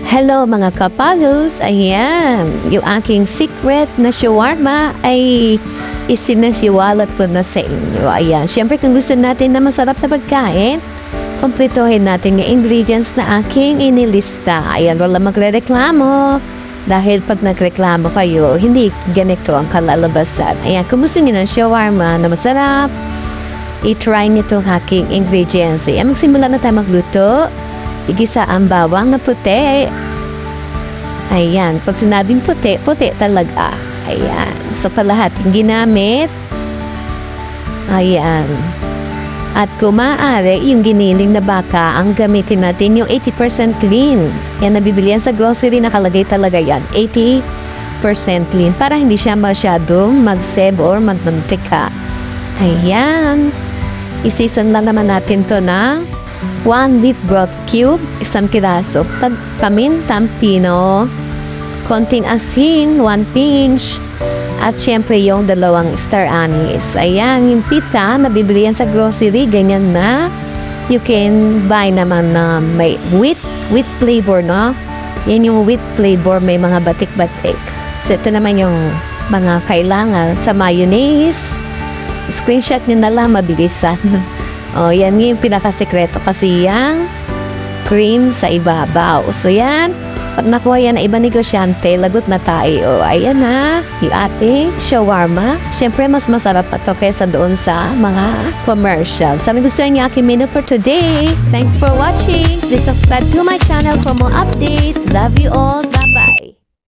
Hello mga kapalos! Ayan, yung aking secret na shawarma ay isinasiwalat ko na sa inyo. Ayan, syempre kung gusto natin na masarap na pagkain, kompletohin natin yung ingredients na aking inilista. Ayan, wala magre-reklamo. Dahil pag nagreklamo kayo, hindi ganito ang kalalabasan. Ayan, kung gusto niyo ng shawarma na masarap, i-try nito ang aking ingredients. Ayan, magsimula na tayo magluto. Igisa ang bawang na puti. Ayan, pag sinabing puti, puti talaga. Ayan, so palahat yung ginamit. Ayan. At kung maaari, yung giniling na baka, ang gamitin natin yung 80% lean. Yan, nabibili yan sa grocery, nakalagay talaga yan. 80% lean, para hindi siya masyadong mag-seb or magmantika. Ayan. I-season lang naman natin to na 1 beef broth cube, isang piraso, pamintang pino, konting asin, 1 pinch, at syempre yung 2 star anise. Ayan, yung pita, nabibili yan sa grocery, ganyan na. You can buy naman na may wheat flavor, no? Yan yung wheat flavor, may mga batik-batik. So, ito naman yung mga kailangan sa mayonnaise. Screenshot nyo na lang, mabilisan. O, yan yung pinakasekreto kasi yung cream sa ibabaw. So, yan. Pag nakuha yan na iba negosyante, lagot na tayo. Ayan na, yung ating shawarma. Siyempre, mas masarap pa to kaysa doon sa mga commercial. Sana gusto niyo aking menu for today. Thanks for watching. Please subscribe to my channel for more updates. Love you all. Bye-bye.